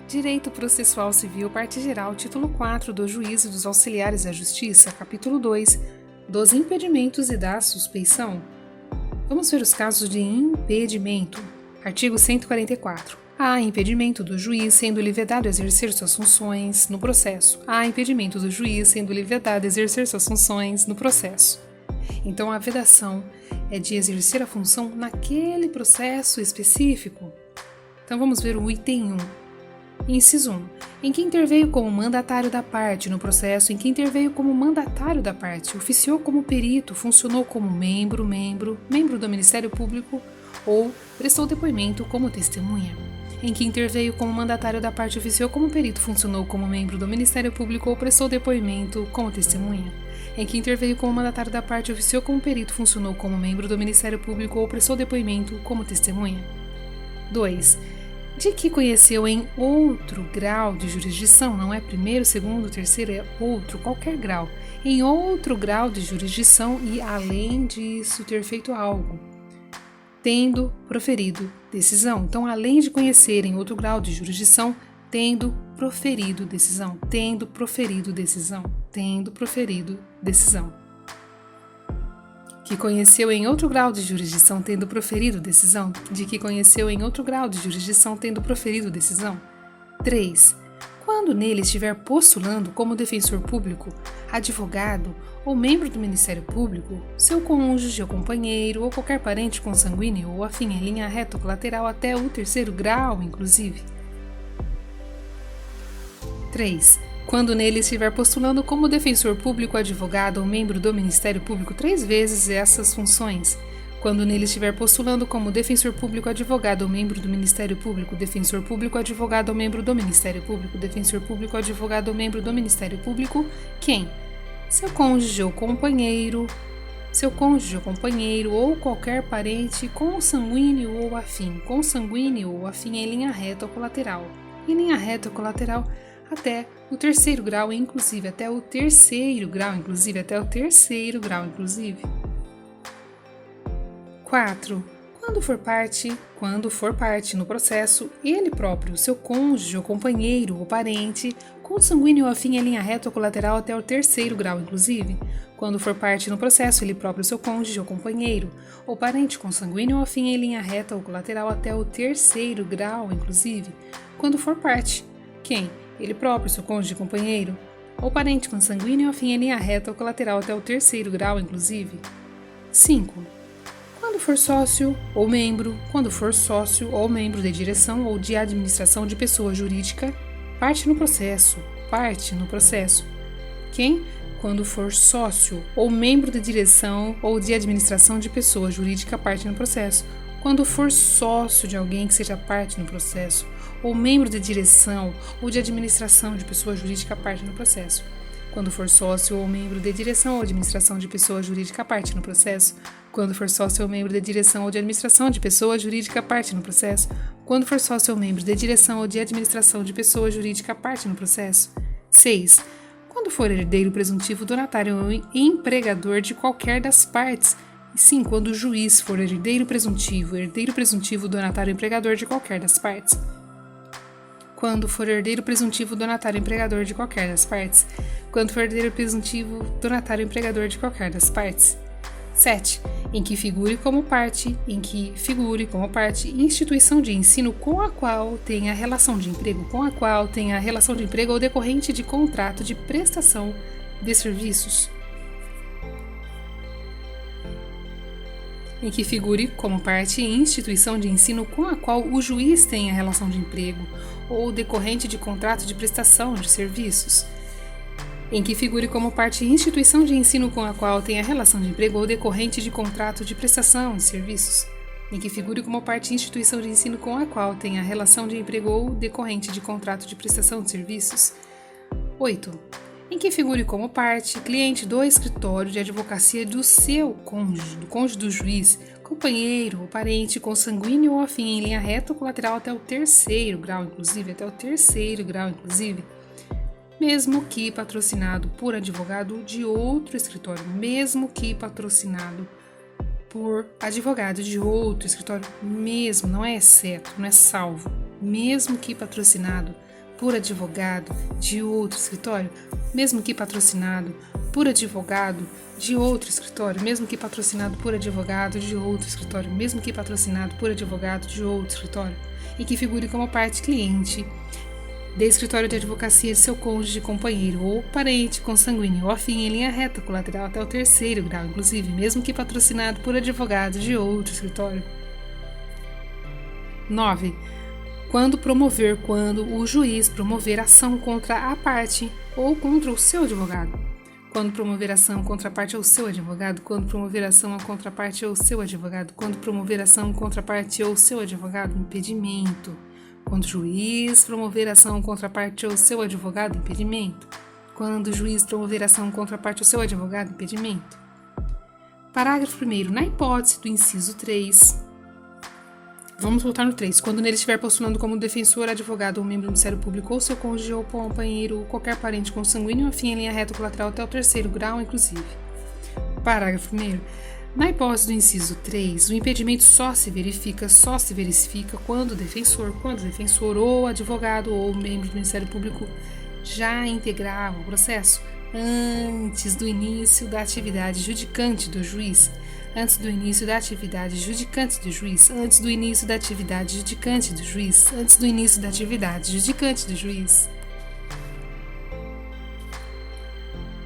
Direito Processual Civil, Parte Geral, Título 4 do Juízo dos Auxiliares da Justiça, Capítulo 2, dos impedimentos e da suspeição. Vamos ver os casos de impedimento. Artigo 144. Há impedimento do juiz sendo-lhe vedado exercer suas funções no processo. Há impedimento do juiz sendo-lhe vedado exercer suas funções no processo. Então, a vedação é de exercer a função naquele processo específico. Então, vamos ver o item 1. Inciso 1. Em que interveio como mandatário da parte no processo em que interveio como mandatário da parte, oficiou como perito, funcionou como membro do Ministério Público ou prestou depoimento como testemunha. Em que interveio como mandatário da parte, oficiou como perito, funcionou como membro do Ministério Público ou prestou depoimento como testemunha. Em que interveio como mandatário da parte, oficiou como perito, funcionou como membro do Ministério Público ou prestou depoimento como testemunha. 2. De que conheceu em outro grau de jurisdição, não é primeiro, segundo, terceiro, é outro, qualquer grau, em outro grau de jurisdição e, além disso, ter feito algo, tendo proferido decisão. Então, além de conhecer em outro grau de jurisdição, tendo proferido decisão, tendo proferido decisão, tendo proferido decisão. Que conheceu em outro grau de jurisdição tendo proferido decisão, de que conheceu em outro grau de jurisdição tendo proferido decisão. 3. Quando nele estiver postulando como defensor público, advogado ou membro do Ministério Público, seu cônjuge ou companheiro ou qualquer parente consanguíneo ou afim em linha reta ou colateral até o terceiro grau, inclusive. 3. Quando nele estiver postulando como defensor público, advogado ou membro do Ministério Público 3 vezes essas funções. Quando nele estiver postulando como defensor público, advogado ou membro do Ministério Público, defensor público, advogado ou membro do Ministério Público, defensor público, advogado ou membro do Ministério Público, quem? Seu cônjuge ou companheiro ou qualquer parente consanguíneo ou afim em linha reta ou colateral. Em linha reta ou colateral até o terceiro grau, inclusive. 4. Quando for parte no processo, ele próprio, seu cônjuge ou companheiro ou parente, consanguíneo ou afim em linha reta ou colateral até o terceiro grau, inclusive. Quando for parte no processo, ele próprio, seu cônjuge ou companheiro ou parente consanguíneo ou afim em linha reta ou colateral até o terceiro grau, inclusive. Quando for parte, quem? Ele próprio, seu cônjuge, companheiro, ou parente consanguíneo afim em linha reta ou colateral até o terceiro grau, inclusive. 5. Quando for sócio ou membro de direção ou de administração de pessoa jurídica, parte no processo. Quem? Quando for sócio ou membro de direção ou de administração de pessoa jurídica, parte no processo. Quando for sócio de alguém que seja parte no processo, ou membro de direção ou de administração de pessoa jurídica, parte no processo. Quando for sócio ou membro de direção ou administração de pessoa jurídica, parte no processo. Quando for sócio ou membro de direção ou de administração de pessoa jurídica, parte no processo. Quando for sócio ou membro de direção ou de administração de pessoa jurídica, parte no processo. 6. Quando for herdeiro presuntivo, donatário ou empregador de qualquer das partes. E sim, quando o juiz for herdeiro presuntivo, donatário ou empregador de qualquer das partes. Quando for herdeiro presuntivo, donatário ou empregador de qualquer das partes. Quando for herdeiro presuntivo, donatário ou empregador de qualquer das partes. 7. Em que figure como parte, instituição de ensino com a qual tenha relação de emprego, ou decorrente de contrato de prestação de serviços. Em que figure como parte instituição de ensino com a qual o juiz tenha relação de emprego ou decorrente de contrato de prestação de serviços. Em que figure como parte instituição de ensino com a qual tenha relação de emprego ou decorrente de contrato de prestação de serviços. Em que figure como parte instituição de ensino com a qual tenha relação de emprego ou decorrente de contrato de prestação de serviços. 8. Em que figure como parte, cliente do escritório de advocacia do seu cônjuge, do cônjuge do juiz, companheiro ou parente consanguíneo ou afim em linha reta ou colateral até o terceiro grau, inclusive, mesmo que patrocinado por advogado de outro escritório, mesmo que patrocinado por advogado de outro escritório, mesmo, não é exceto, não é salvo, mesmo que patrocinado por advogado de outro escritório, mesmo que patrocinado por advogado de outro escritório, mesmo que patrocinado por advogado de outro escritório, mesmo que patrocinado por advogado de outro escritório, e que figure como parte cliente de escritório de advocacia de seu cônjuge, companheiro ou parente consanguíneo ou afim em linha reta colateral até o terceiro grau, inclusive, mesmo que patrocinado por advogado de outro escritório. 9. Quando o juiz promover ação contra a parte ou contra o seu advogado. Quando promover ação contra a parte ou seu advogado. Quando promover ação contra a parte ou seu advogado. Quando promover ação contra a parte ou seu advogado. Impedimento. Quando o juiz promover ação contra a parte ou seu advogado. Impedimento. Quando o juiz promover ação contra a parte ou seu advogado. Impedimento. Parágrafo 1º. Na hipótese do inciso 3... Vamos voltar no 3. Quando nele estiver postulando como defensor, advogado ou membro do Ministério Público ou seu cônjuge ou companheiro ou qualquer parente consanguíneo afim em linha reta colateral até o terceiro grau, inclusive. Parágrafo 1º. Na hipótese do inciso 3, o impedimento só se verifica quando o defensor ou advogado ou membro do Ministério Público já integrava o processo antes do início da atividade judicante do juiz. Antes do início da atividade judicante do juiz. Antes do início da atividade judicante do juiz. Antes do início da atividade judicante do juiz.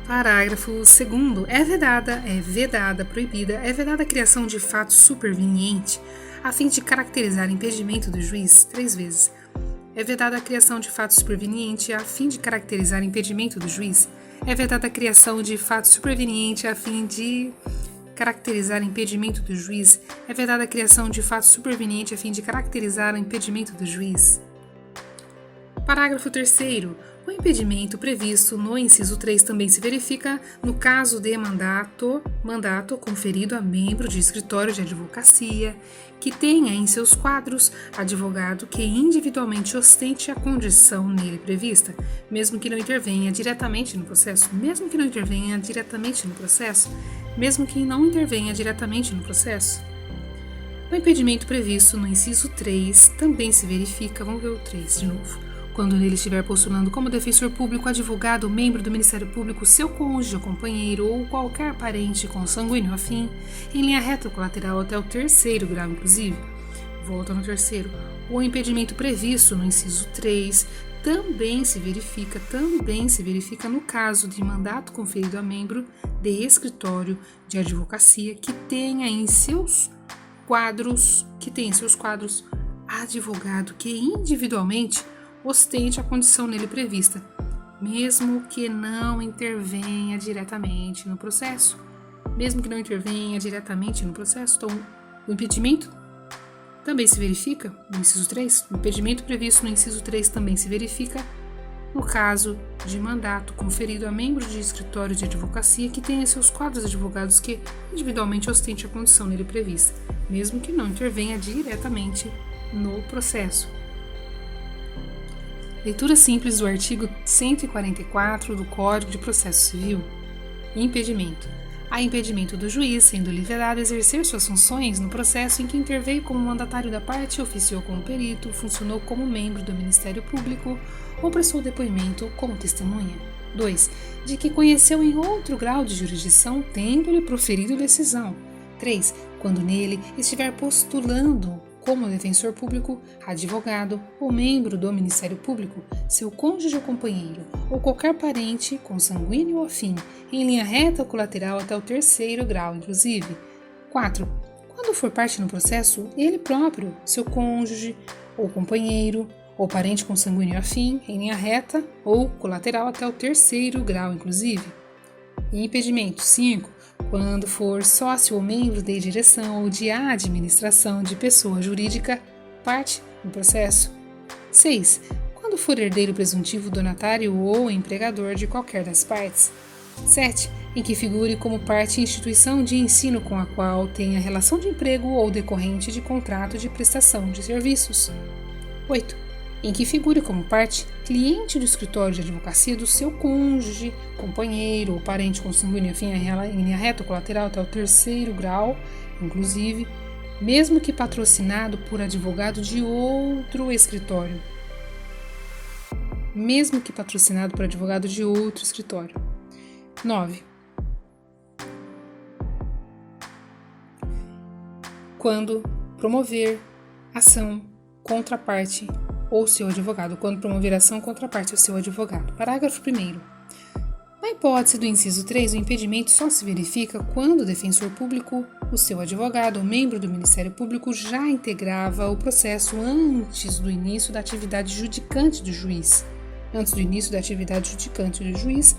Parágrafo 2º. É vedada, proibida, é vedada a criação de fato superveniente a fim de caracterizar impedimento do juiz 3 vezes. É vedada a criação de fato superveniente a fim de caracterizar impedimento do juiz. É vedada a criação de fato superveniente a fim de caracterizar impedimento do juiz. É vedada a criação de fato superveniente a fim de caracterizar o impedimento do juiz. Parágrafo 3º. O impedimento previsto no inciso 3 também se verifica no caso de mandato conferido a membro de escritório de advocacia que tenha em seus quadros advogado que individualmente ostente a condição nele prevista, mesmo que não intervenha diretamente no processo, O impedimento previsto no inciso 3 também se verifica, vamos ver o 3 de novo, quando nele estiver postulando como defensor público, advogado ou membro do Ministério Público, seu cônjuge ou companheiro ou qualquer parente consanguíneo afim, em linha reta colateral até o terceiro grau, inclusive. Volta no terceiro. O impedimento previsto no inciso 3 também se verifica no caso de mandato conferido a membro de escritório de advocacia que tenha em seus quadros advogado que individualmente ostente a condição nele prevista, mesmo que não intervenha diretamente no processo. Então, o impedimento também se verifica no inciso 3. O impedimento previsto no inciso 3 também se verifica no caso de mandato conferido a membro de escritório de advocacia que tenha seus quadros advogados que individualmente ostente a condição nele prevista, mesmo que não intervenha diretamente no processo. Leitura simples do artigo 144 do Código de Processo Civil. Impedimento. Há impedimento do juiz, sendo lhe vedado exercer suas funções no processo em que interveio como mandatário da parte, oficiou como perito, funcionou como membro do Ministério Público ou prestou depoimento como testemunha. 2. De que conheceu em outro grau de jurisdição, tendo-lhe proferido decisão. 3. Quando nele estiver postulando como defensor público, advogado ou membro do Ministério Público, seu cônjuge ou companheiro, ou qualquer parente consanguíneo ou afim, em linha reta ou colateral até o terceiro grau, inclusive. 4. Quando for parte no processo, ele próprio, seu cônjuge ou companheiro, ou parente consanguíneo afim, em linha reta ou colateral até o terceiro grau, inclusive. Impedimento. 5. Quando for sócio ou membro de direção ou de administração de pessoa jurídica, parte no processo. 6. Quando for herdeiro presuntivo, donatário ou empregador de qualquer das partes. 7. Em que figure como parte instituição de ensino com a qual tenha relação de emprego ou decorrente de contrato de prestação de serviços. 8. Em que figure como parte cliente do escritório de advocacia do seu cônjuge, companheiro ou parente consanguíneo afim em linha reta ou colateral até o terceiro grau, inclusive, mesmo que patrocinado por advogado de outro escritório. mesmo que patrocinado por advogado de outro escritório. 9. Quando promover ação contra a parte ou seu advogado. Quando promover ação contra a parte ou seu advogado. Parágrafo 1º. Na hipótese do inciso 3, o impedimento só se verifica quando o defensor público, o seu advogado ou membro do Ministério Público já integrava o processo antes do início da atividade judicante do juiz. Antes do início da atividade judicante do juiz,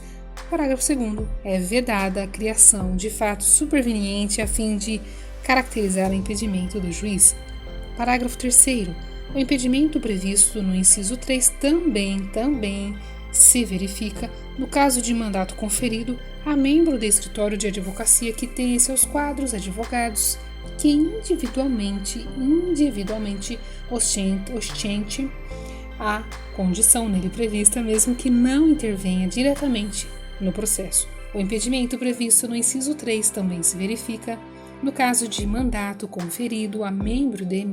parágrafo 2º, é vedada a criação de fato superveniente a fim de caracterizar o impedimento do juiz. Parágrafo 3º, o impedimento previsto no inciso 3 também se verifica no caso de mandato conferido a membro do escritório de advocacia que tenha em seus quadros advogados que individualmente ostente a condição nele prevista, mesmo que não intervenha diretamente no processo. O impedimento previsto no inciso 3 também se verifica no caso de mandato conferido a membro de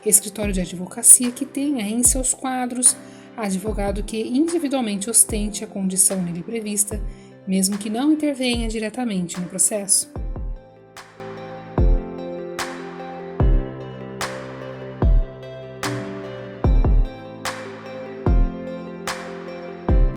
escritório de advocacia que tenha em seus quadros advogado que individualmente ostente a condição nele prevista, mesmo que não intervenha diretamente no processo.